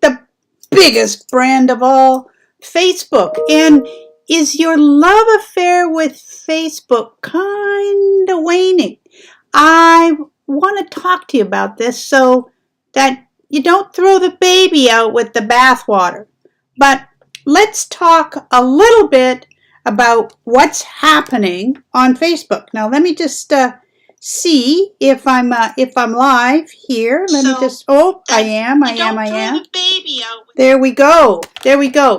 the biggest brand of all, Facebook. And is your love affair with Facebook kind of waning? I want to talk to you about this so that you don't throw the baby out with the bathwater. But let's talk a little bit about what's happening on Facebook. Now, let me just see if I'm live here. Let me just. Oh, I am. There we go.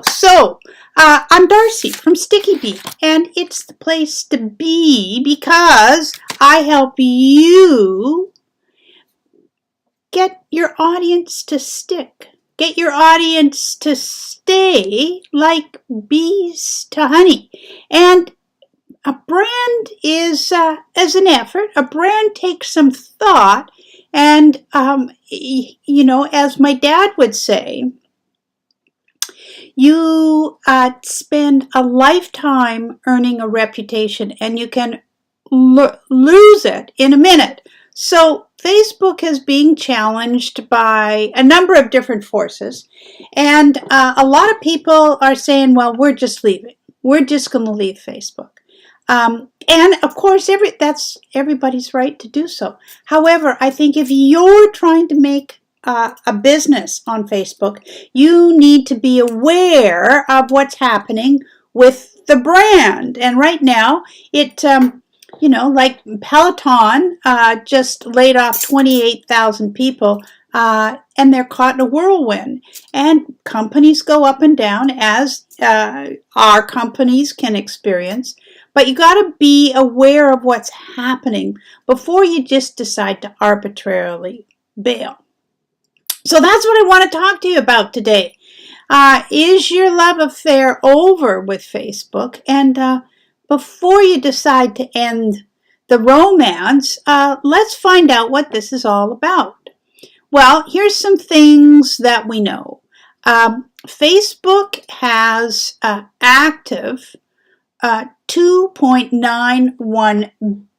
So, I'm Darcy from Sticky Bee, and it's the place to be because I help you get your audience to stick. Get your audience to stay like bees to honey. And a brand is an effort. A brand takes some thought. And, as my dad would say, you spend a lifetime earning a reputation and you can lose it in a minute. So Facebook is being challenged by a number of different forces. And a lot of people are saying, well, we're just leaving. We're just going to leave Facebook. And of course, that's everybody's right to do so. However, I think if you're trying to make a business on Facebook, you need to be aware of what's happening with the brand. And right now, like Peloton just laid off 28,000 people, and they're caught in a whirlwind. And companies go up and down as our companies can experience. But you got to be aware of what's happening before you just decide to arbitrarily bail. So that's what I want to talk to you about today. Is your love affair over with Facebook? And before you decide to end the romance, let's find out what this is all about. Well, here's some things that we know. Facebook has active 2.91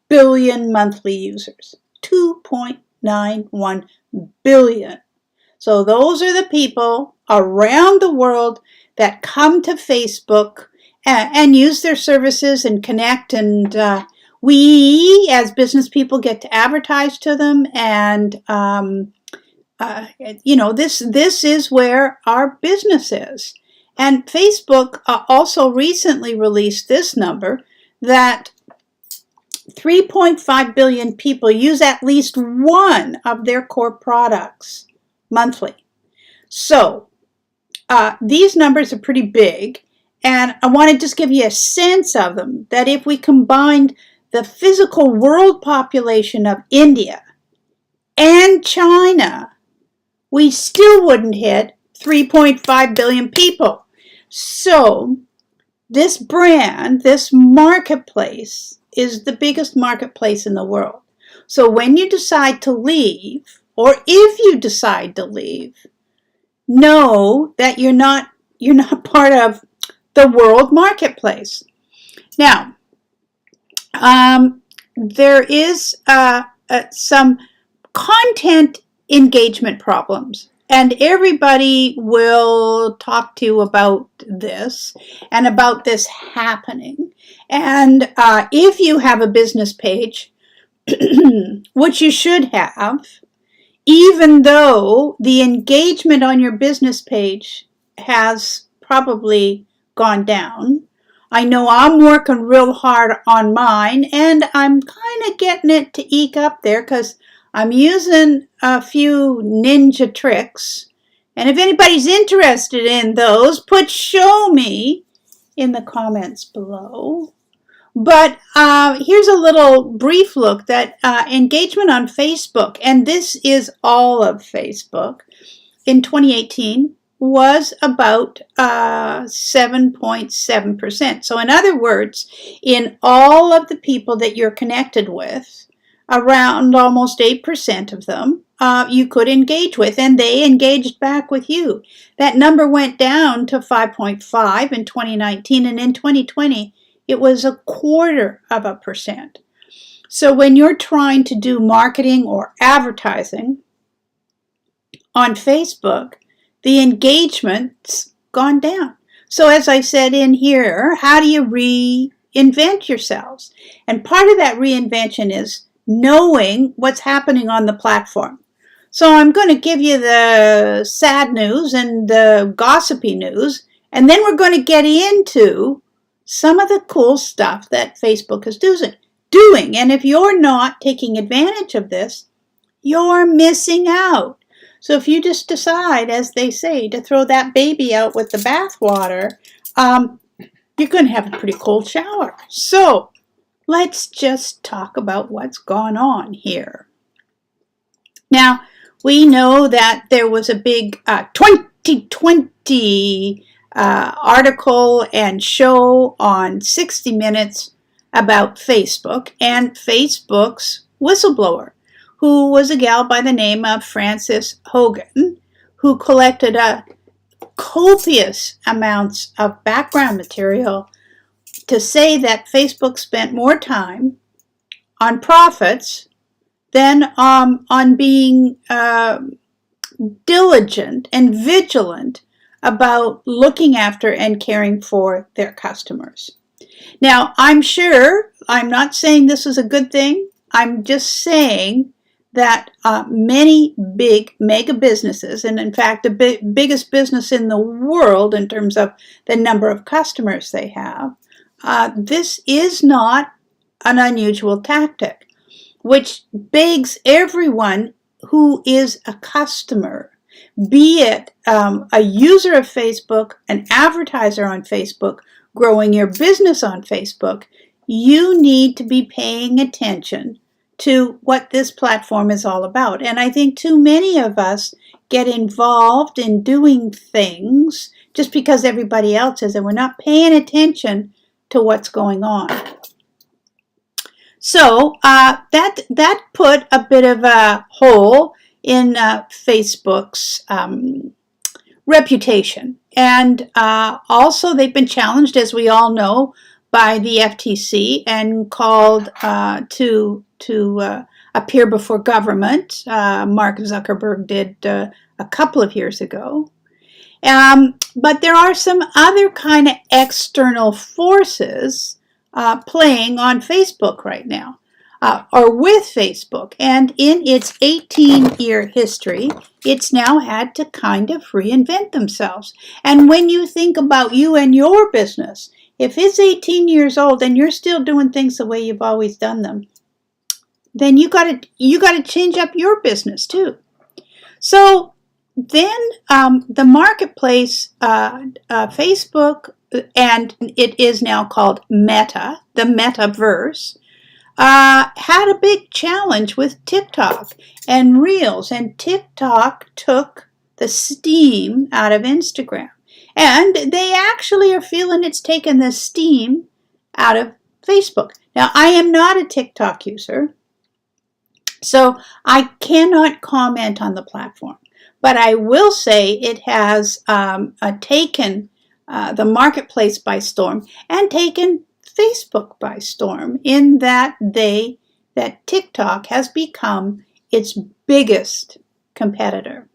billion monthly users. 2.91 billion. So those are the people around the world that come to Facebook and use their services and connect. And we, as business people, get to advertise to them. And, this is where our business is. And Facebook also recently released this number that 3.5 billion people use at least one of their core products monthly. So these numbers are pretty big, and I want to just give you a sense of them, that if we combined the physical world population of India and China, we still wouldn't hit 3.5 billion people. So this brand, this marketplace, is the biggest marketplace in the world. So when you decide to leave, or if you decide to leave, know that you're not part of the world marketplace. Now, there is some content engagement problems. And everybody will talk to you about this and about this happening. And if you have a business page, which you should have, even though the engagement on your business page has probably gone down, I know I'm working real hard on mine, and I'm kind of getting it to eke up there because I'm using a few ninja tricks. And if anybody's interested in those, put show me in the comments below. But here's a little brief look that engagement on Facebook, and this is all of Facebook, in 2018 was about 7.7%. So in other words, in all of the people that you're connected with, around almost 8% of them you could engage with, and they engaged back with you. That number went down to 5.5 in 2019, and in 2020, it was 0.25%. So when you're trying to do marketing or advertising on Facebook, the engagement's gone down. So as I said in here, how do you reinvent yourselves? And part of that reinvention is knowing what's happening on the platform. So I'm going to give you the sad news and the gossipy news, and then we're going to get into some of the cool stuff that Facebook is doing. And if you're not taking advantage of this, you're missing out. So if you just decide, as they say, to throw that baby out with the bathwater, you're going to have a pretty cold shower. So let's just talk about what's gone on here. Now, we know that there was a big 2020 article and show on 60 Minutes about Facebook and Facebook's whistleblower, who was a gal by the name of Frances Hogan, who collected copious amounts of background material to say that Facebook spent more time on profits than on being diligent and vigilant about looking after and caring for their customers. Now, I'm not saying this is a good thing. I'm just saying that many big mega businesses, and in fact the biggest business in the world in terms of the number of customers they have, this is not an unusual tactic, which begs everyone who is a customer, be it a user of Facebook, an advertiser on Facebook, growing your business on Facebook, you need to be paying attention to what this platform is all about. And I think too many of us get involved in doing things just because everybody else is, and we're not paying attention to what's going on. So that put a bit of a hole in Facebook's reputation. And also they've been challenged, as we all know, by the FTC and called to appear before government. Mark Zuckerberg did a couple of years ago. But there are some other kind of external forces playing on Facebook right now, or with Facebook. And in its 18-year history, it's now had to kind of reinvent themselves. And when you think about you and your business, if it's 18 years old and you're still doing things the way you've always done them, then you got to change up your business too. So then the marketplace, Facebook, and it is now called Meta, the MetaVerse, had a big challenge with TikTok and Reels, and TikTok took the steam out of Instagram. And they actually are feeling it's taken the steam out of Facebook. Now, I am not a TikTok user, so I cannot comment on the platform. But I will say it has taken the marketplace by storm and taken Facebook by storm, in that TikTok has become its biggest competitor.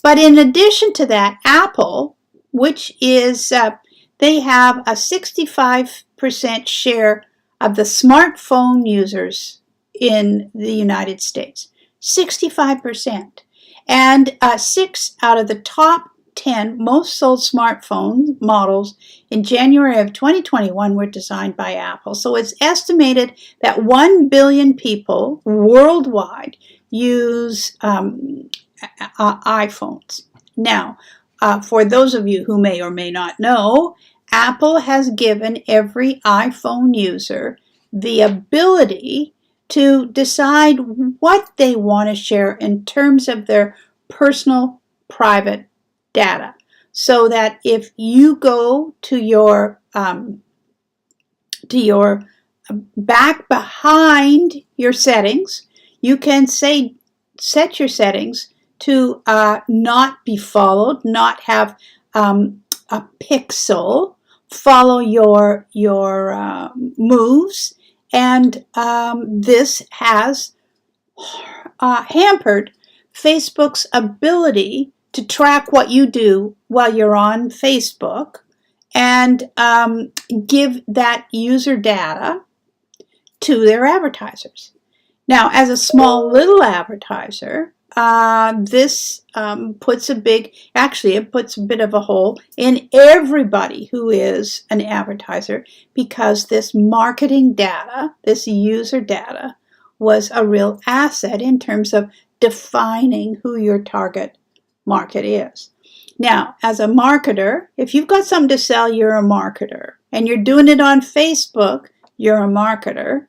But in addition to that, Apple, which is, they have a 65% share of the smartphone users in the United States. 65%. And 6 out of the top 10 most sold smartphone models in January of 2021 were designed by Apple. So it's estimated that 1 billion people worldwide use iPhones. Now, for those of you who may or may not know, Apple has given every iPhone user the ability to decide what they want to share in terms of their personal private data. So that if you go to your back behind your settings, you can set your settings to not be followed, not have a pixel follow your moves, and this has hampered Facebook's ability to track what you do while you're on Facebook and give that user data to their advertisers. Now, as a small little advertiser, this puts a bit of a hole in everybody who is an advertiser, because this marketing data, this user data, was a real asset in terms of defining who your target market is. Now, as a marketer, if you've got something to sell, you're a marketer, and you're doing it on Facebook, you're a marketer.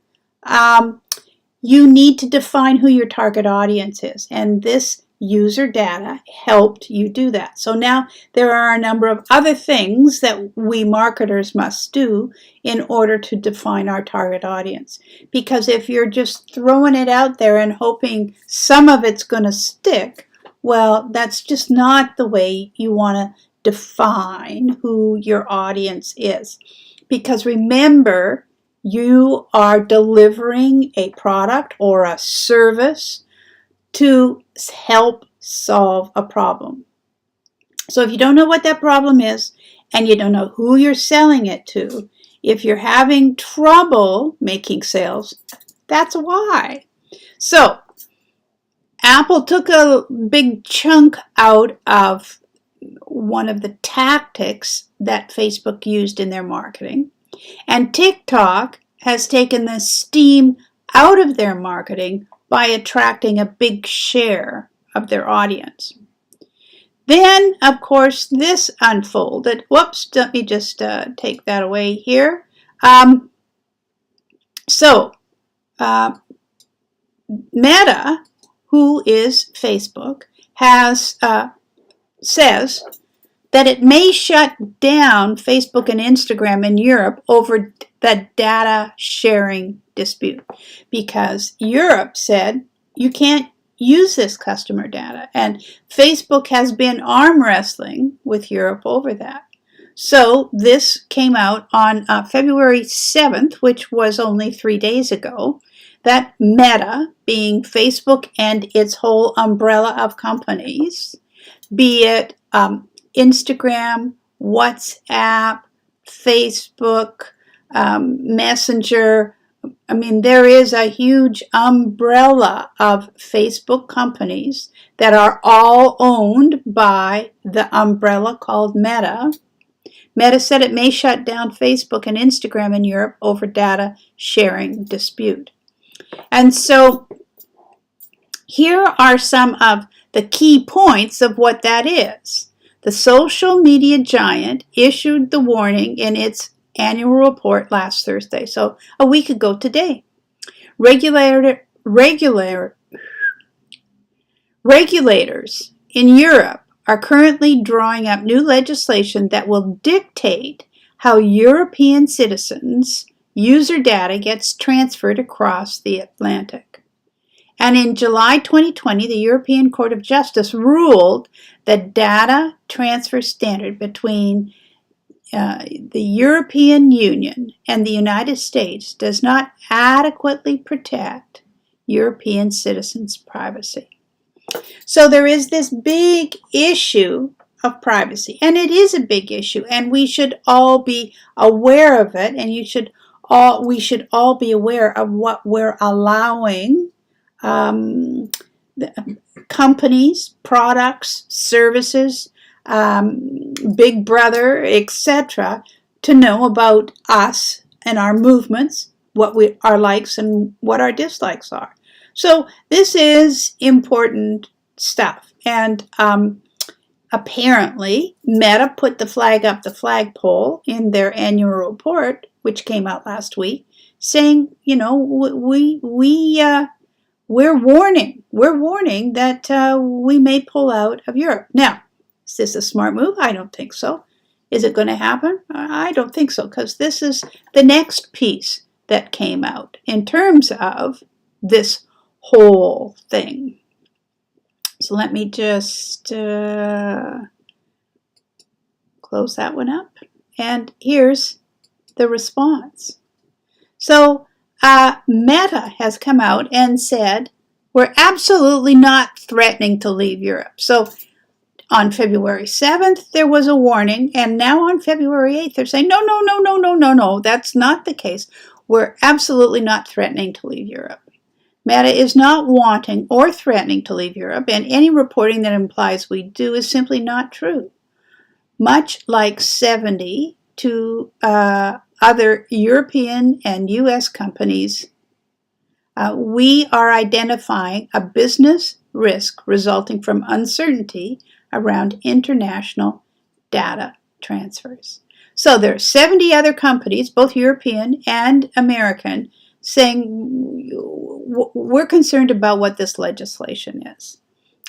You need to define who your target audience is, and this user data helped you do that. So now there are a number of other things that we marketers must do in order to define our target audience. Because if you're just throwing it out there and hoping some of it's going to stick, well, that's just not the way you want to define who your audience is. Because remember, you are delivering a product or a service to help solve a problem. So if you don't know what that problem is and you don't know who you're selling it to, if you're having trouble making sales, that's why. So Apple took a big chunk out of one of the tactics that Facebook used in their marketing. And TikTok has taken the steam out of their marketing by attracting a big share of their audience. Then, of course, this unfolded. Whoops, let me just take that away here. Meta, who is Facebook, says that it may shut down Facebook and Instagram in Europe over the data sharing dispute, because Europe said you can't use this customer data, and Facebook has been arm wrestling with Europe over that. So this came out on February 7th, which was only 3 days ago, that Meta, being Facebook and its whole umbrella of companies, be it Instagram, WhatsApp, Facebook, Messenger. I mean, there is a huge umbrella of Facebook companies that are all owned by the umbrella called Meta. Meta said it may shut down Facebook and Instagram in Europe over data sharing dispute. And so here are some of the key points of what that is. The social media giant issued the warning in its annual report last Thursday, so a week ago today. Regulators in Europe are currently drawing up new legislation that will dictate how European citizens' user data gets transferred across the Atlantic. And in July 2020, the European Court of Justice ruled that data transfer standard between the European Union and the United States does not adequately protect European citizens' privacy. So there is this big issue of privacy, and it is a big issue, and we should all be aware of it, and we should all be aware of what we're allowing companies, products, services, Big Brother, etc., to know about us and our movements, what our likes and what our dislikes are. So this is important stuff. And apparently, Meta put the flag up the flagpole in their annual report, which came out last week, saying, you know, we're warning that we may pull out of Europe. Now, is this a smart move? I don't think so. Is it going to happen? I don't think so, because this is the next piece that came out in terms of this whole thing. So let me just close that one up. And here's the response. So Meta has come out and said, we're absolutely not threatening to leave Europe. So On February 7th, there was a warning, and now on February 8th, they're saying, no, that's not the case. We're absolutely not threatening to leave Europe. Meta is not wanting or threatening to leave Europe, and any reporting that implies we do is simply not true. Much like 70 to other European and U.S. companies, we are identifying a business risk resulting from uncertainty around international data transfers. So there are 70 other companies, both European and American, saying we're concerned about what this legislation is.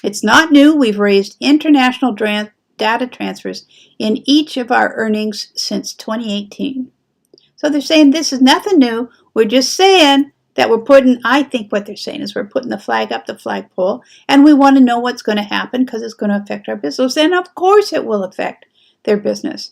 It's not new. We've raised international data transfers in each of our earnings since 2018. So they're saying this is nothing new. We're just saying that I think what they're saying is we're putting the flag up the flagpole, and we want to know what's going to happen because it's going to affect our business. And of course it will affect their business.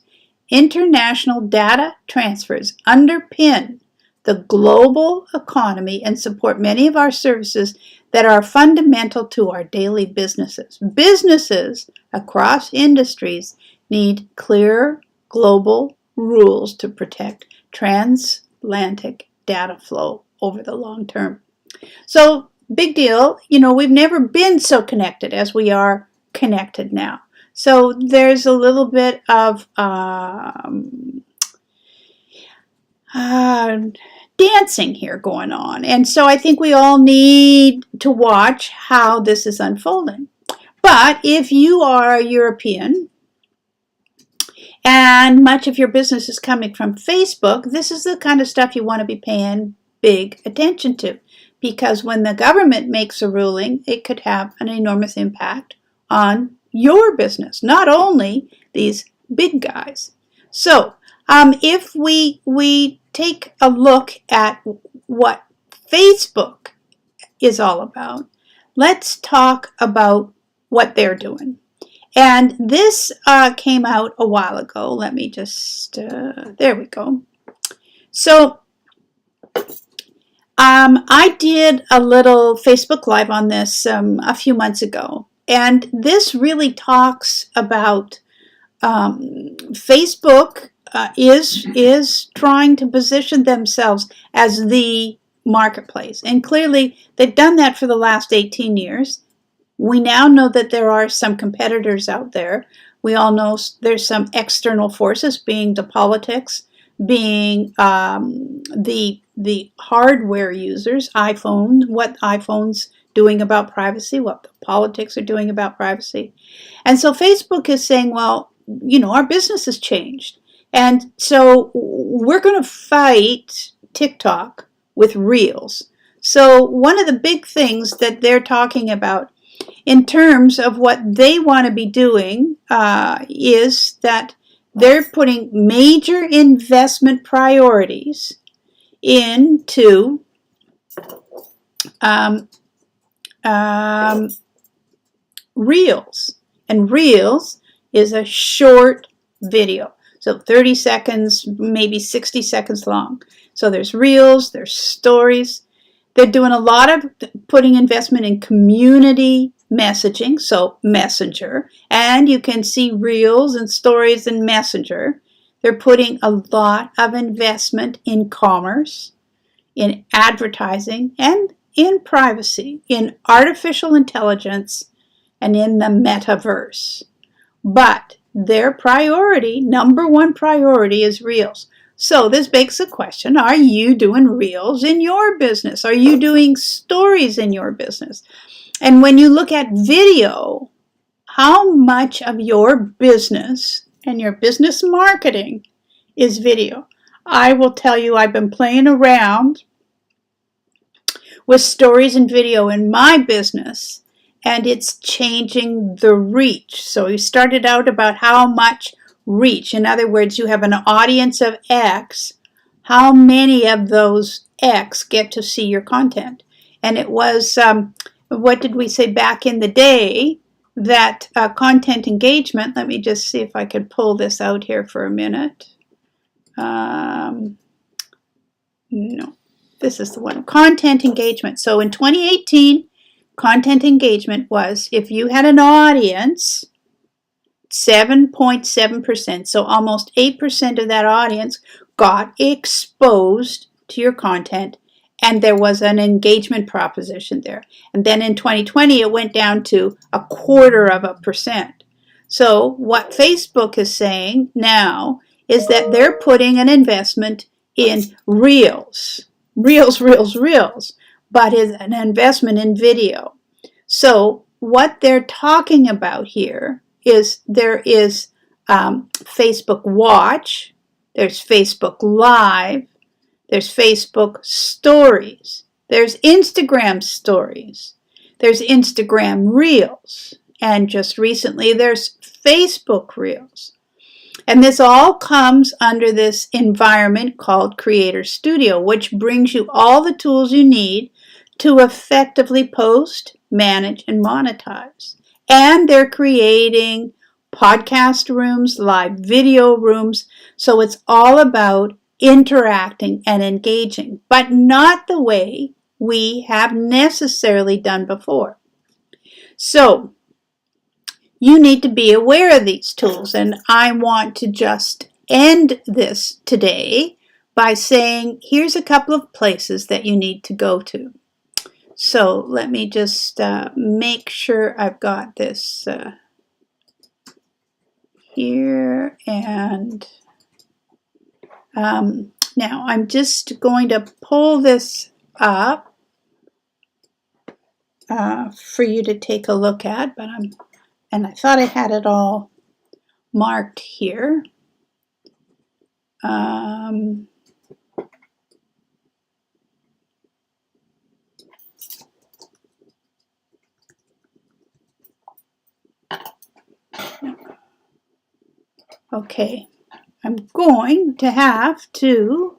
International data transfers underpin the global economy and support many of our services that are fundamental to our daily businesses. Businesses across industries need clear global rules to protect transatlantic data flow over the long term. So, big deal. We've never been so connected as we are connected now. So, there's a little bit of dancing here going on. And so I think we all need to watch how this is unfolding. But if you are European and much of your business is coming from Facebook, this is the kind of stuff you want to be paying big attention to, because when the government makes a ruling, it could have an enormous impact on your business, not only these big guys. So if we take a look at what Facebook is all about, let's talk about what they're doing. And this came out a while ago. Let me just, there we go. So I did a little Facebook Live on this a few months ago. And this really talks about Facebook is trying to position themselves as the marketplace. And clearly, they've done that for the last 18 years. We now know that there are some competitors out there. We all know there's some external forces, being the politics, being the hardware users, iPhone, what iPhone's doing about privacy, what the politics are doing about privacy. And so Facebook is saying, well, our business has changed. And so we're going to fight TikTok with Reels. So one of the big things that they're talking about in terms of what they want to be doing is that they're putting major investment priorities into Reels. And Reels is a short video. So 30 seconds, maybe 60 seconds long. So there's Reels, there's stories. They're doing a lot of putting investment in community messaging, so Messenger. And you can see Reels and stories in Messenger. They're putting a lot of investment in commerce, in advertising, and in privacy, in artificial intelligence, and in the MetaVerse. But their priority, number one priority, is Reels. So this begs the question, are you doing Reels in your business? Are you doing stories in your business? And when you look at video, how much of your business and your business marketing is video? I will tell you, I've been playing around with stories and video in my business, and it's changing the reach. So you started out about how much reach. In other words, you have an audience of X. How many of those X get to see your content? And it was, what did we say back in the day? That content engagement, let me just see if I could pull this out here for a minute. No, this is the one. Content engagement. So in 2018, content engagement was if you had an audience 7.7%, so almost 8% of that audience got exposed to your content, and there was an engagement proposition there. And then in 2020, it went down to 0.25%. So what Facebook is saying now is that they're putting an investment in Reels, but is an investment in video. So what they're talking about here is there is Facebook Watch, there's Facebook Live, there's Facebook Stories, there's Instagram Stories, there's Instagram Reels, and just recently there's Facebook Reels. And this all comes under this environment called Creator Studio, which brings you all the tools you need to effectively post, manage, and monetize. And they're creating podcast rooms, live video rooms, so it's all about interacting and engaging, but not the way we have necessarily done before. So you need to be aware of these tools, and I want to just end this today by saying here's a couple of places that you need to go to. So let me just make sure I've got this here, and now I'm just going to pull this up for you to take a look at, and I thought I had it all marked here. Okay, I'm going to have to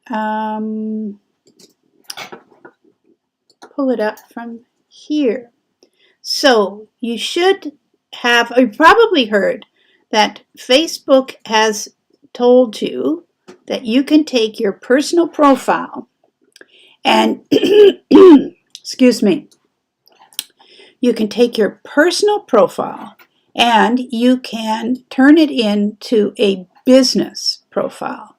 pull it up from here. So you should have, you probably heard that Facebook has told you that you can take your personal profile and, excuse me, you can take your personal profile and you can turn it into a business profile.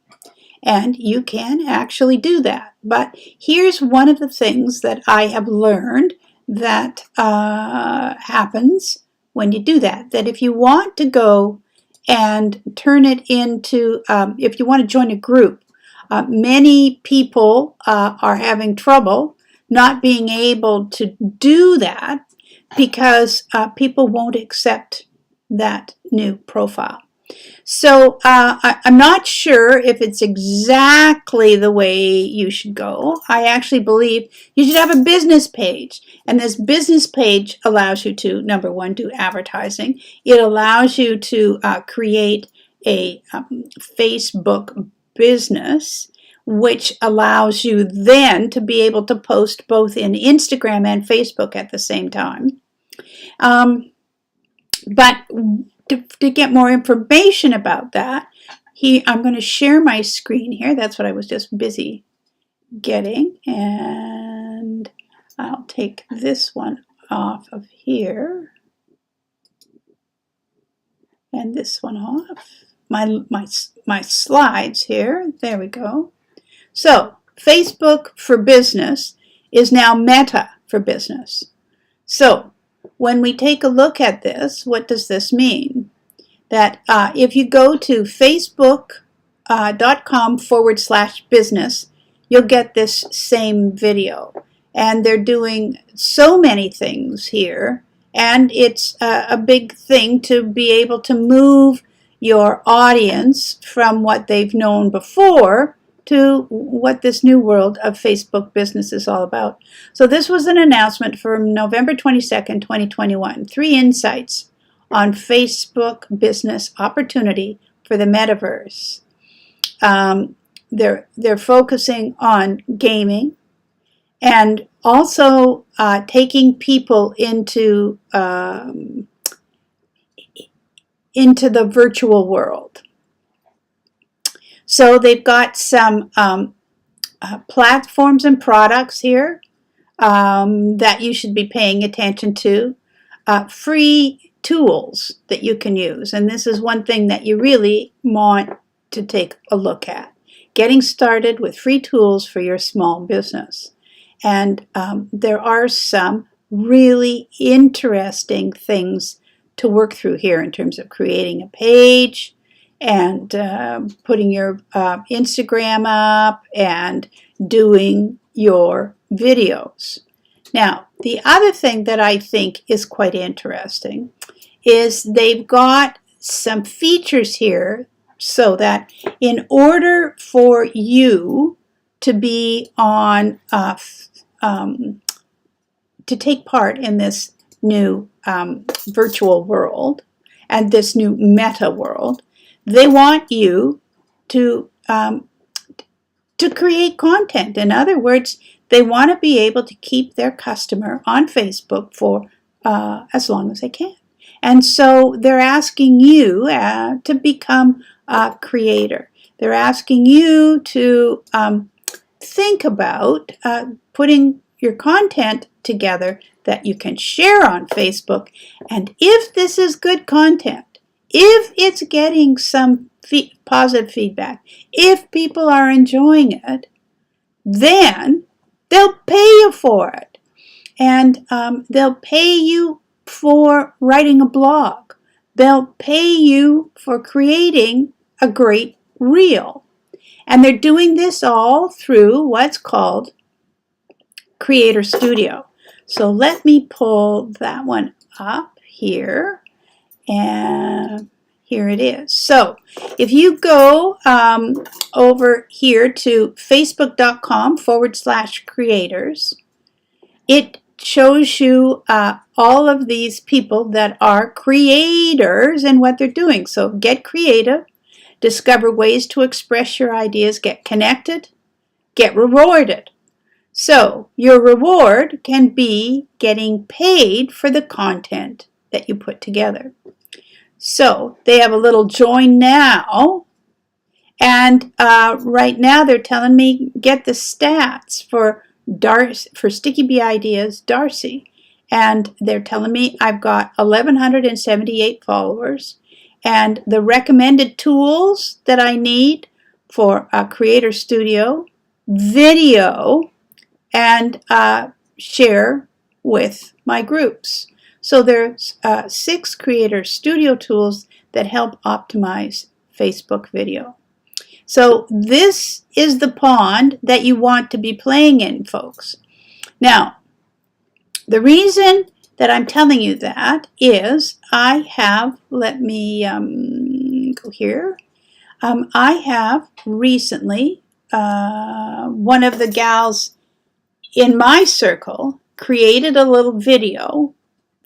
And you can actually do that. But here's one of the things that I have learned that happens when you do that. That if you want to go and turn it into, if you want to join a group, many people are having trouble not being able to do that because people won't accept that new profile. So I'm not sure if it's exactly the way you should go. I actually believe you should have a business page. And this business page allows you to, number one, do advertising. It allows you to create a Facebook business, which allows you then to be able to post both in Instagram and Facebook at the same time. But to get more information about that, I'm going to share my screen here. That's what I was just busy getting. And I'll take this one off of here. And this one off. My slides here. There we go. So Facebook for Business is now Meta for Business. So when we take a look at this, what does this mean? That if you go to facebook.com/business, you'll get this same video. And they're doing so many things here. And it's a big thing to be able to move your audience from what they've known before to what this new world of Facebook business is all about. So this was an announcement from November 22nd, 2021. 3 insights on Facebook business opportunity for the MetaVerse. They're focusing on gaming and also taking people into the virtual world. So they've got some platforms and products here that you should be paying attention to. Free tools that you can use. And this is one thing that you really want to take a look at. Getting started with free tools for your small business. And there are some really interesting things to work through here in terms of creating a page and putting your Instagram up and doing your videos. Now, the other thing that I think is quite interesting is they've got some features here so that in order for you to be on, to take part in this new virtual world and this new meta world, they want you to create content. In other words, they want to be able to keep their customer on Facebook for as long as they can. And so they're asking you to become a creator. They're asking you to think about putting your content together that you can share on Facebook. And if this is good content, if it's getting some positive feedback, if people are enjoying it, then they'll pay you for it. And they'll pay you for writing a blog. They'll pay you for creating a great reel. And they're doing this all through what's called Creator Studio. So let me pull that one up here. And here it is. So if you go over here to facebook.com/creators, it shows you all of these people that are creators and what they're doing. So get creative, discover ways to express your ideas, get connected, get rewarded. So your reward can be getting paid for the content that you put together. So they have a little join now, and right now they're telling me get the stats for Sticky Bee Ideas Darcy, and they're telling me I've got 1,178 followers, and the recommended tools that I need for a Creator Studio, video, and share with my groups. So there's 6 Creator Studio tools that help optimize Facebook video. So this is the pond that you want to be playing in, folks. Now, the reason that I'm telling you that is I have, let me go here. I have recently, one of the gals in my circle created a little video,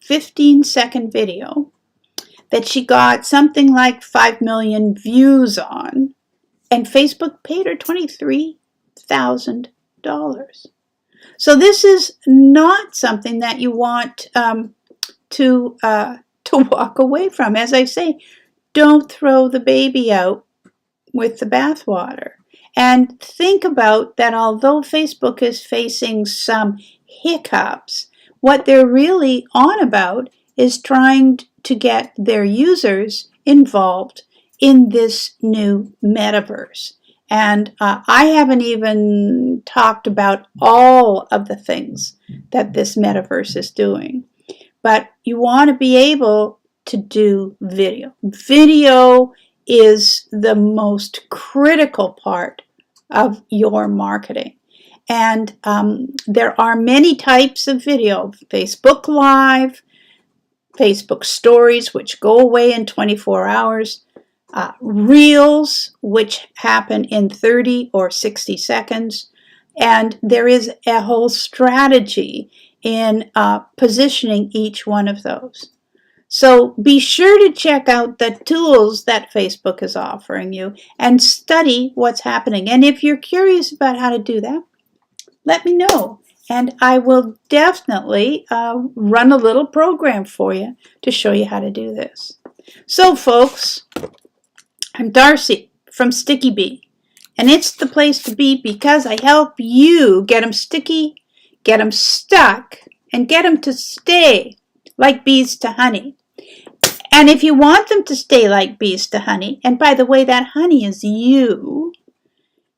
15-second video, that she got something like 5 million views on, and Facebook paid her $23,000. So this is not something that you want to walk away from. As I say, don't throw the baby out with the bathwater. And think about that although Facebook is facing some hiccups, what they're really on about is trying to get their users involved in this new metaverse. And I haven't even talked about all of the things that this metaverse is doing. But you want to be able to do video. Video is the most critical part of your marketing. And there are many types of video. Facebook Live, Facebook Stories, which go away in 24 hours, Reels, which happen in 30 or 60 seconds. And there is a whole strategy in positioning each one of those. So be sure to check out the tools that Facebook is offering you and study what's happening. And if you're curious about how to do that, let me know. And I will definitely run a little program for you to show you how to do this. So folks, I'm Darcy from Sticky Bee. And it's the place to be because I help you get them sticky, get them stuck, and get them to stay like bees to honey. And if you want them to stay like bees to honey, and by the way, that honey is you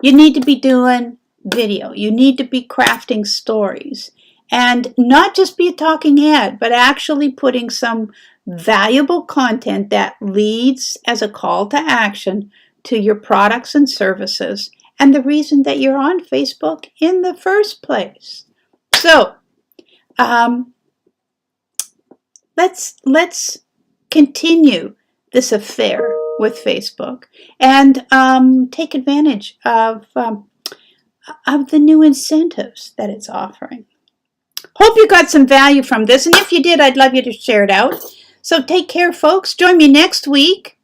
need to be doing video. You need to be crafting stories. And not just be a talking head, but actually putting some valuable content that leads as a call to action to your products and services and the reason that you're on Facebook in the first place. So, let's continue this affair with Facebook and take advantage of the new incentives that it's offering. Hope you got some value from this, and if you did, I'd love you to share it out. So take care, folks. Join me next week,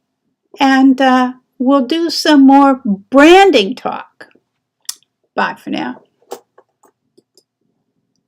and we'll do some more branding talk. Bye for now.